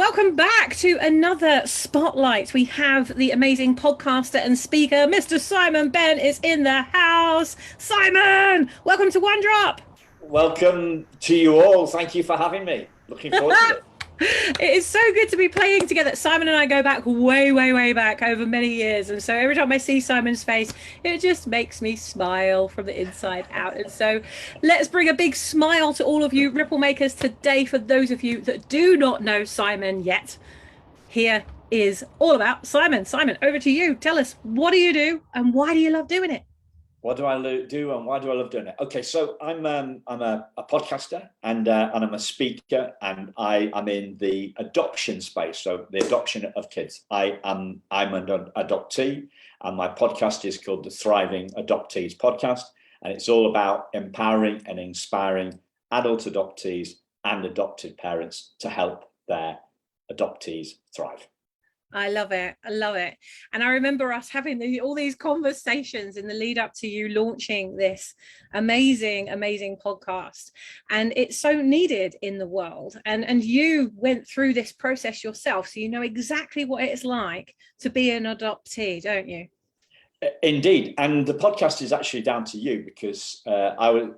Welcome back to another Spotlight. We have the amazing podcaster and speaker, Mr. Simon Benn, is in the house. Simon, welcome to One Drop. Welcome to you all. Thank you for having me. Looking forward to it. It is so good to be playing together. Simon and I go back way, way, way back over many years. And so every time I see Simon's face, it just makes me smile from the inside out. And so let's bring a big smile to all of you Ripple makers today. For those of you that do not know Simon yet, here is all about Simon. Simon, over to you. Tell us, what do you do and why do you love doing it? What do I do and why do I love doing it? Okay, so I'm a podcaster and I'm a speaker, and I'm in the adoption space, so the adoption of kids. I'm an adoptee, and my podcast is called the Thriving Adoptees Podcast, and it's all about empowering and inspiring adult adoptees and adopted parents to help their adoptees thrive. I love it. I love it. And I remember us having all these conversations in the lead up to you launching this amazing, amazing podcast. And it's so needed in the world. And you went through this process yourself, so you know exactly what it's like to be an adoptee, don't you? Indeed. And the podcast is actually down to you because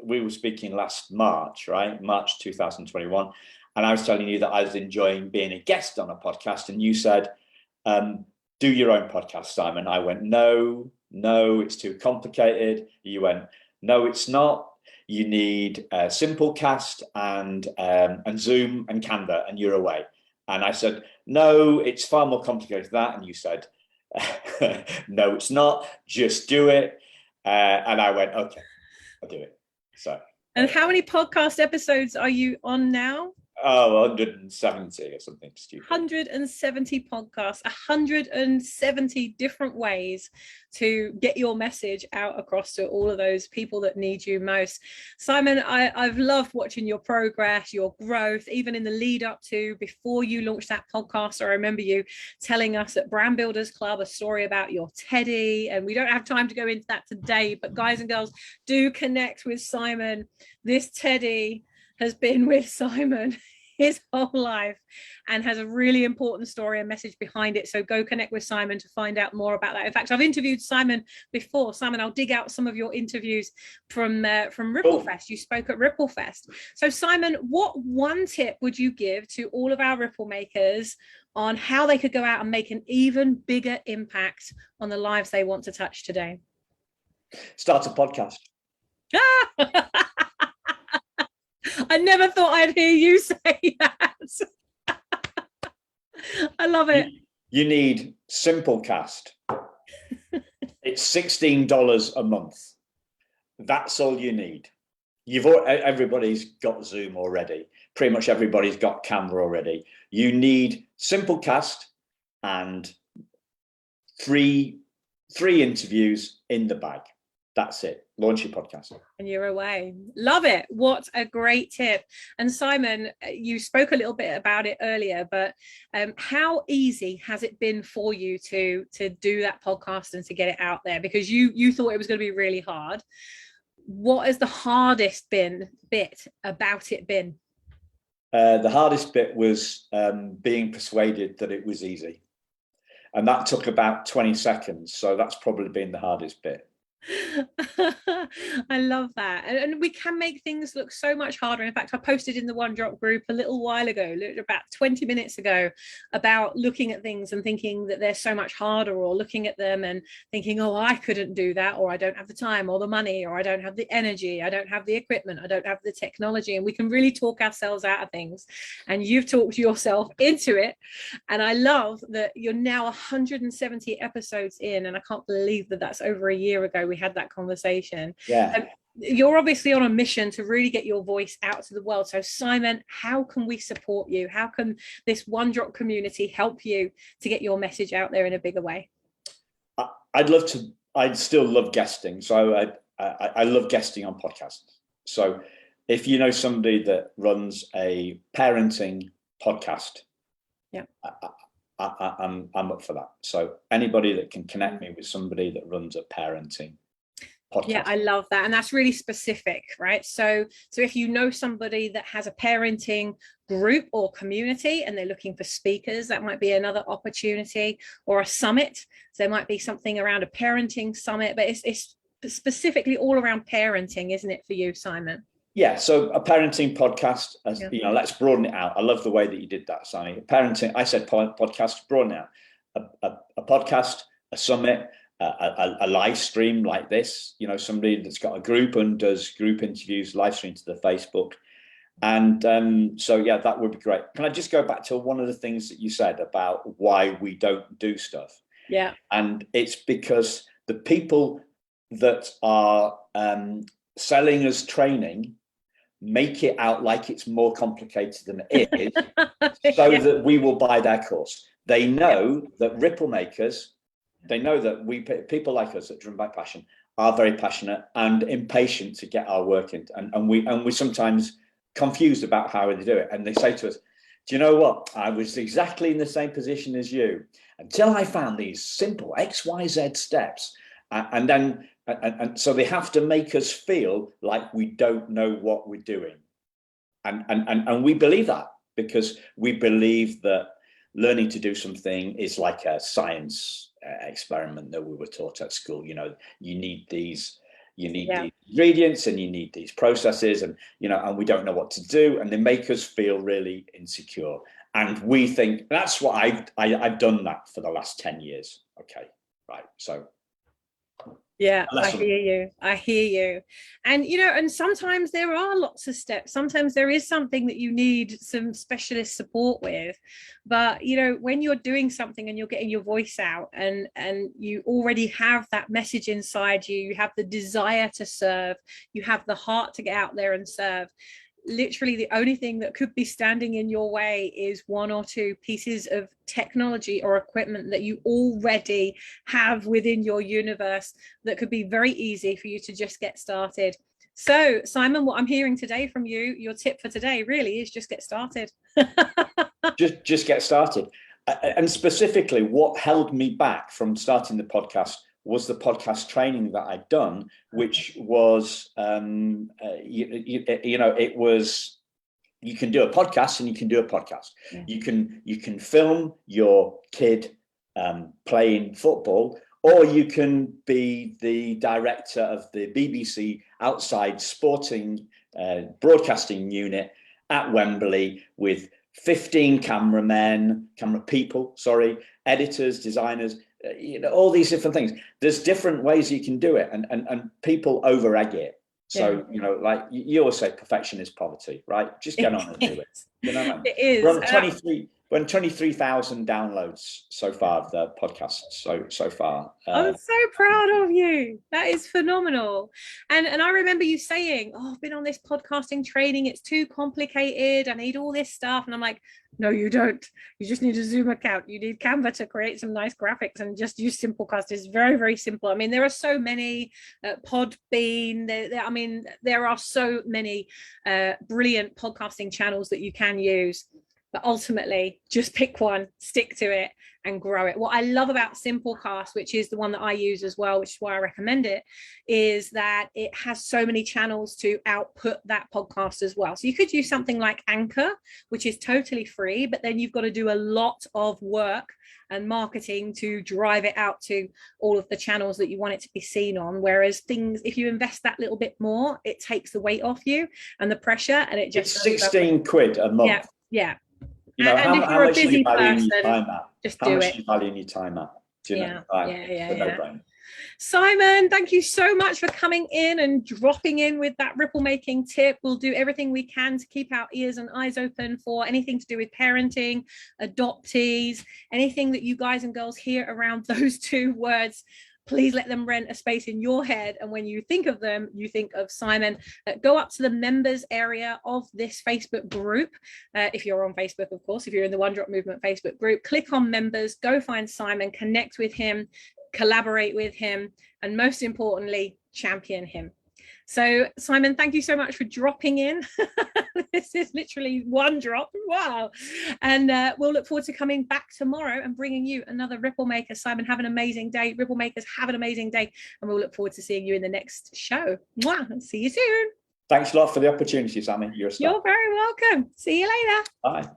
we were speaking last March, right? March 2021. And I was telling you that I was enjoying being a guest on a podcast. And you said, do your own podcast, Simon. I went, no, it's too complicated. You went, no, it's not. You need a Simplecast and Zoom and Canva, and you're away. And I said, no, it's far more complicated than that. And you said, no, it's not. Just do it. And I went, okay, I'll do it. So. And how many podcast episodes are you on now? Oh, 170 or something stupid. 170 podcasts, 170 different ways to get your message out across to all of those people that need you most. Simon, I've loved watching your progress, your growth, even in the lead up to before you launched that podcast. I remember you telling us at Brand Builders Club a story about your teddy, and we don't have time to go into that today, but guys and girls, do connect with Simon. This teddy has been with Simon his whole life and has a really important story and message behind it. So go connect with Simon to find out more about that. In fact, I've interviewed Simon before. Simon, I'll dig out some of your interviews from Ripplefest. You spoke at Ripplefest. So Simon, what one tip would you give to all of our Ripple makers on how they could go out and make an even bigger impact on the lives they want to touch today? Start a podcast. I never thought I'd hear you say that. I love it. You need Simplecast. It's $16 a month. That's all you need. Everybody's got Zoom already. Pretty much everybody's got Canva already. You need Simplecast and three interviews in the bag. That's it. Launch your podcast. And you're away. Love it. What a great tip. And Simon, you spoke a little bit about it earlier, but how easy has it been for you to do that podcast and to get it out there? Because you thought it was going to be really hard. What has the hardest bit about it been? The hardest bit was being persuaded that it was easy. And that took about 20 seconds. So that's probably been the hardest bit. I love that, and we can make things look so much harder. In fact, I posted in the One Drop group a little while ago, about 20 minutes ago, about looking at things and thinking that they're so much harder, or looking at them and thinking, oh, I couldn't do that, or I don't have the time or the money, or I don't have the energy, I don't have the equipment, I don't have the technology. And we can really talk ourselves out of things, and you've talked yourself into it. And I love that you're now 170 episodes in, and I can't believe that that's over a year ago we had that conversation. Yeah. You're obviously on a mission to really get your voice out to the world. So Simon, how can we support you? How can this One Drop community help you to get your message out there in a bigger way? I'd still love guesting. So I love guesting on podcasts. So if you know somebody that runs a parenting podcast, yeah, I'm up for that. So anybody that can connect me with somebody that runs a parenting podcast. Yeah, I love that. And that's really specific, right? So if you know somebody that has a parenting group or community and they're looking for speakers, that might be another opportunity, or a summit. So there might be something around a parenting summit, but it's specifically all around parenting, isn't it, for you, Simon? Yeah, so a parenting podcast, you know, let's broaden it out. I love the way that you did that, Sammy. Parenting, I said podcast, broaden it out. A podcast, a summit, a live stream like this, you know, somebody that's got a group and does group interviews, live stream to the Facebook. And so, yeah, that would be great. Can I just go back to one of the things that you said about why we don't do stuff? Yeah. And it's because the people that are selling us training make it out like it's more complicated than it is, so that we will buy their course. They know that ripple makers, they know that people like us that are driven by passion are very passionate and impatient to get our work in, and we sometimes confused about how they do it. And they say to us, do you know what, I was exactly in the same position as you until I found these simple XYZ steps. And so they have to make us feel like we don't know what we're doing. And we believe that, because we believe that learning to do something is like a science experiment that we were taught at school. You know, you need these ingredients and you need these processes, and, you know, and we don't know what to do, and they make us feel really insecure. And we think that's what I've done that for the last 10 years. Okay, right. So yeah, I hear you. And, you know, and sometimes there are lots of steps. Sometimes there is something that you need some specialist support with. But, you know, when you're doing something and you're getting your voice out, and you already have that message inside you, you have the desire to serve, you have the heart to get out there and serve. Literally the only thing that could be standing in your way is one or two pieces of technology or equipment that you already have within your universe that could be very easy for you to just get started. So, Simon, what I'm hearing today from you, your tip for today really is just get started. just get started. And specifically, what held me back from starting the podcast was the podcast training that I'd done, which was, you know, it was, you can do a podcast and you can do a podcast. Yeah. You can film your kid playing football, or you can be the director of the BBC outside sporting broadcasting unit at Wembley with 15 editors, designers, you know, all these different things. There's different ways you can do it, and people over egg it. So, you know, like you always say, perfection is poverty, right? Just get on and do it. You know what I mean? It is. We're on 23,000 downloads so far of the podcast. So far. I'm so proud of you. That is phenomenal. And I remember you saying, oh, I've been on this podcasting training. It's too complicated. I need all this stuff. And I'm like, no, you don't. You just need a Zoom account. You need Canva to create some nice graphics and just use Simplecast. It's very, very simple. I mean, there are so many, Podbean. There are so many brilliant podcasting channels that you can use. But ultimately, just pick one, stick to it, and grow it. What I love about Simplecast, which is the one that I use as well, which is why I recommend it, is that it has so many channels to output that podcast as well. So you could use something like Anchor, which is totally free, but then you've got to do a lot of work and marketing to drive it out to all of the channels that you want it to be seen on. Whereas if you invest that little bit more, it takes the weight off you and the pressure, and it just— it's 16 quid a month. Yeah. You know, and if you're a busy person, just do it. How much are you valuing your time at? Do you know? Yeah. Simon, thank you so much for coming in and dropping in with that ripple making tip. We'll do everything we can to keep our ears and eyes open for anything to do with parenting, adoptees, anything that you guys and girls hear around those two words. Please let them rent a space in your head. And when you think of them, you think of Simon. Go up to the members area of this Facebook group. If you're on Facebook, of course, if you're in the One Drop Movement Facebook group, click on members, go find Simon, connect with him, collaborate with him, and most importantly, champion him. So, Simon, thank you so much for dropping in. This is literally one drop. Wow. And we'll look forward to coming back tomorrow and bringing you another Ripple Maker. Simon, have an amazing day. Ripple Makers, have an amazing day. And we'll look forward to seeing you in the next show. Mwah. See you soon. Thanks a lot for the opportunity, Sammy. You're a star. You're very welcome. See you later. Bye.